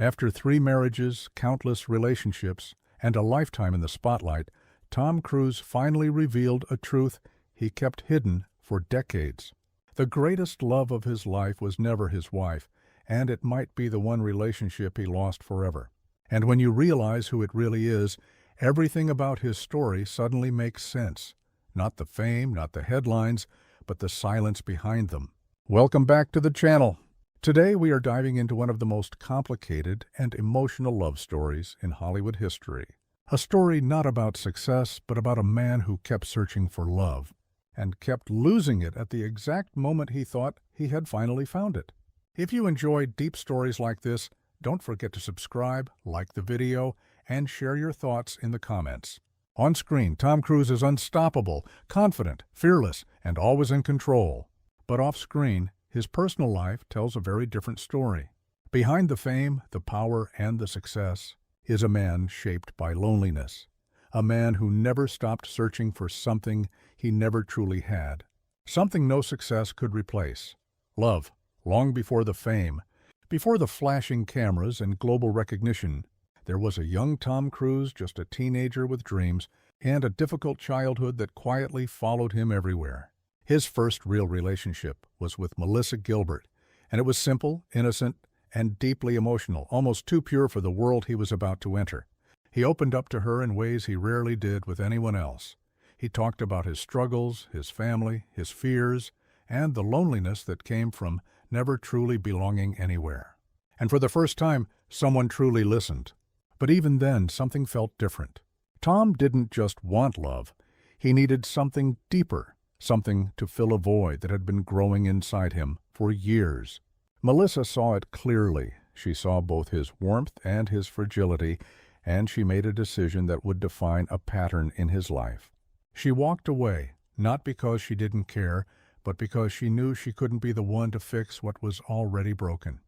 After 3 marriages, countless relationships, and a lifetime in the spotlight, Tom Cruise finally revealed a truth he kept hidden for decades. The greatest love of his life was never his wife, and it might be the one relationship he lost forever. And when you realize who it really is, everything about his story suddenly makes sense. Not the fame, not the headlines, but the silence behind them. Welcome back to the channel. Today we are diving into one of the most complicated and emotional love stories in Hollywood history. A story not about success, but about a man who kept searching for love and kept losing it at the exact moment he thought he had finally found it. If you enjoy deep stories like this, don't forget to subscribe, like the video, and share your thoughts in the comments. On screen, Tom Cruise is unstoppable, confident, fearless, and always in control. But off-screen, his personal life tells a very different story. Behind the fame, the power, and the success is a man shaped by loneliness. A man who never stopped searching for something he never truly had. Something no success could replace. Love, long before the fame, before the flashing cameras and global recognition. There was a young Tom Cruise, just a teenager with dreams, and a difficult childhood that quietly followed him everywhere. His first real relationship was with Melissa Gilbert, and it was simple, innocent, and deeply emotional, almost too pure for the world he was about to enter. He opened up to her in ways he rarely did with anyone else. He talked about his struggles, his family, his fears, and the loneliness that came from never truly belonging anywhere. And for the first time, someone truly listened. But even then, something felt different. Tom didn't just want love. He needed something deeper, something to fill a void that had been growing inside him for years. Melissa saw it clearly. She saw both his warmth and his fragility, and she made a decision that would define a pattern in his life. She walked away, not because she didn't care, but because she knew she couldn't be the one to fix what was already broken.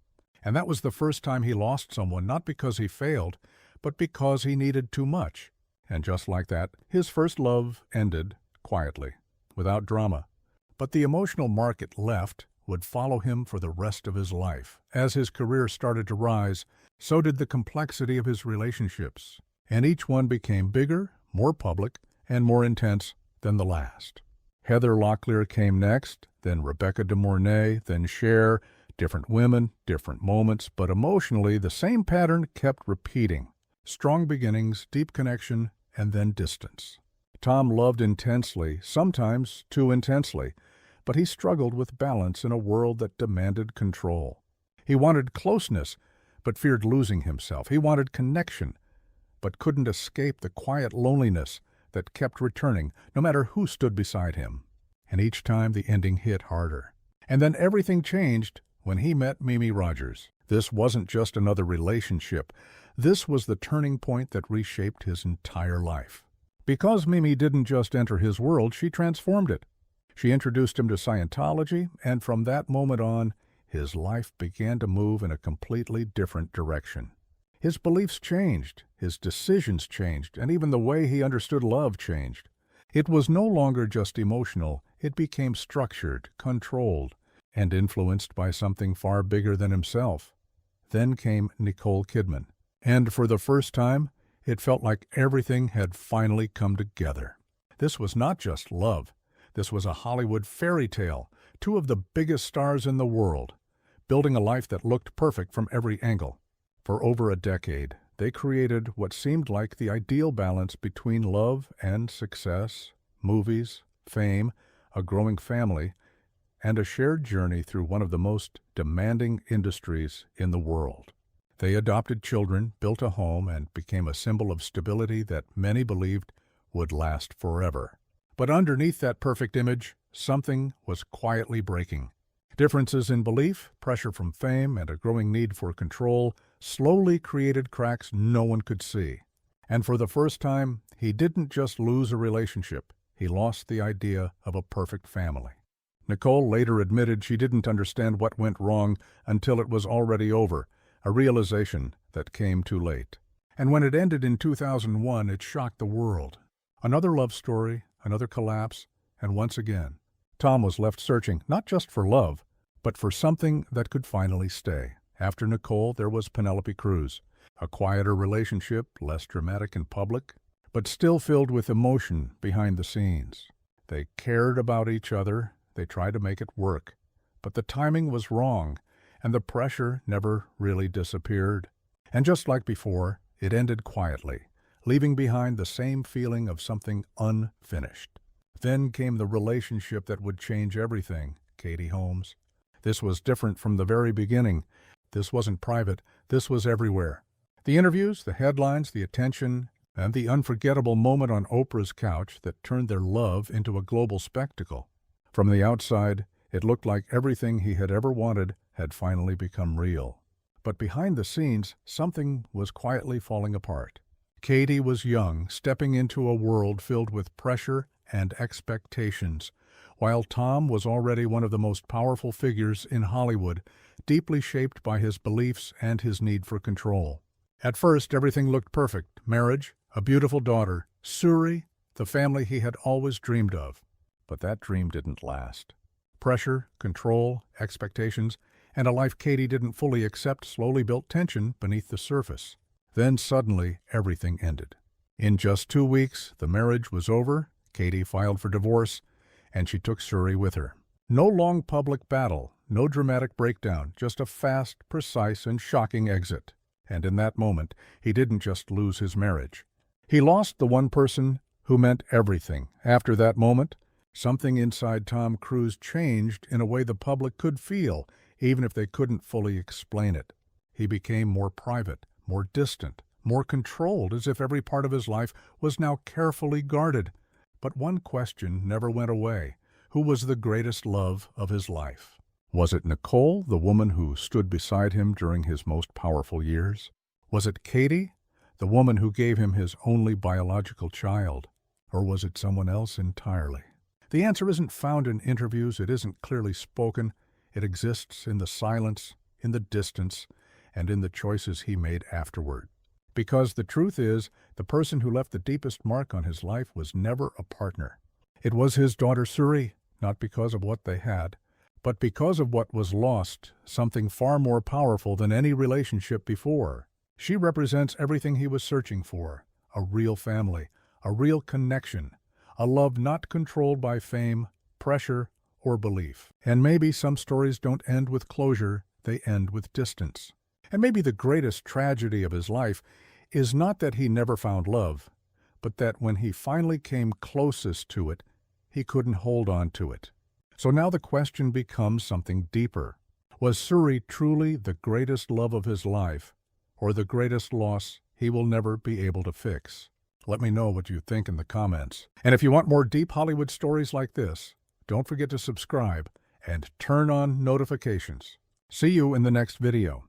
And that was the first time he lost someone, not because he failed, but because he needed too much. And just like that, his first love ended quietly, without drama. But the emotional mark it left would follow him for the rest of his life. As his career started to rise, so did the complexity of his relationships, and each one became bigger, more public, and more intense than the last. Heather Locklear came next, then Rebecca De Mornay, then Cher. Different women, different moments, but emotionally the same pattern kept repeating. Strong beginnings, deep connection, and then distance. Tom loved intensely, sometimes too intensely, but he struggled with balance in a world that demanded control. He wanted closeness, but feared losing himself. He wanted connection, but couldn't escape the quiet loneliness that kept returning, no matter who stood beside him. And each time the ending hit harder. And then everything changed when he met Mimi Rogers. This wasn't just another relationship. This was the turning point that reshaped his entire life. Because Mimi didn't just enter his world, she transformed it. She introduced him to Scientology, and from that moment on, his life began to move in a completely different direction. His beliefs changed, his decisions changed, and even the way he understood love changed. It was no longer just emotional, it became structured, controlled, and influenced by something far bigger than himself. Then came Nicole Kidman, and for the first time, it felt like everything had finally come together. This was not just love. This was a Hollywood fairy tale, two of the biggest stars in the world, building a life that looked perfect from every angle. For over a decade, they created what seemed like the ideal balance between love and success, movies, fame, a growing family, and a shared journey through one of the most demanding industries in the world. They adopted children, built a home, and became a symbol of stability that many believed would last forever. But underneath that perfect image, something was quietly breaking. Differences in belief, pressure from fame, and a growing need for control slowly created cracks no one could see. And for the first time, he didn't just lose a relationship, he lost the idea of a perfect family. Nicole later admitted she didn't understand what went wrong until it was already over, a realization that came too late. And when it ended in 2001, it shocked the world. Another love story, another collapse, and once again, Tom was left searching not just for love, but for something that could finally stay. After Nicole, there was Penelope Cruz, a quieter relationship, less dramatic in public, but still filled with emotion behind the scenes. They cared about each other, they tried to make it work, but the timing was wrong, and the pressure never really disappeared. And just like before, it ended quietly, leaving behind the same feeling of something unfinished. Then came the relationship that would change everything, Katie Holmes. This was different from the very beginning. This wasn't private, this was everywhere. The interviews, the headlines, the attention, and the unforgettable moment on Oprah's couch that turned their love into a global spectacle. From the outside, it looked like everything he had ever wanted had finally become real. But behind the scenes, something was quietly falling apart. Katie was young, stepping into a world filled with pressure and expectations, while Tom was already one of the most powerful figures in Hollywood, deeply shaped by his beliefs and his need for control. At first, everything looked perfect: marriage, a beautiful daughter, Suri, the family he had always dreamed of. But that dream didn't last. Pressure, control, expectations, and a life Katie didn't fully accept slowly built tension beneath the surface. Then suddenly, everything ended. In just 2 weeks, the marriage was over, Katie filed for divorce, and she took Suri with her. No long public battle, no dramatic breakdown, just a fast, precise, and shocking exit. And in that moment, he didn't just lose his marriage. He lost the one person who meant everything. After that moment, something inside Tom Cruise changed in a way the public could feel, even if they couldn't fully explain it. He became more private, more distant, more controlled, as if every part of his life was now carefully guarded. But one question never went away. Who was the greatest love of his life? Was it Nicole, the woman who stood beside him during his most powerful years? Was it Katie, the woman who gave him his only biological child? Or was it someone else entirely? The answer isn't found in interviews, it isn't clearly spoken. It exists in the silence, in the distance, and in the choices he made afterward. Because the truth is, the person who left the deepest mark on his life was never a partner. It was his daughter Suri, not because of what they had, but because of what was lost, something far more powerful than any relationship before. She represents everything he was searching for: a real family, a real connection, a love not controlled by fame, pressure, or belief. And maybe some stories don't end with closure, they end with distance. And maybe the greatest tragedy of his life is not that he never found love, but that when he finally came closest to it, he couldn't hold on to it. So now the question becomes something deeper. Was Suri truly the greatest love of his life, or the greatest loss he will never be able to fix? Let me know what you think in the comments. And if you want more deep Hollywood stories like this, don't forget to subscribe and turn on notifications. See you in the next video.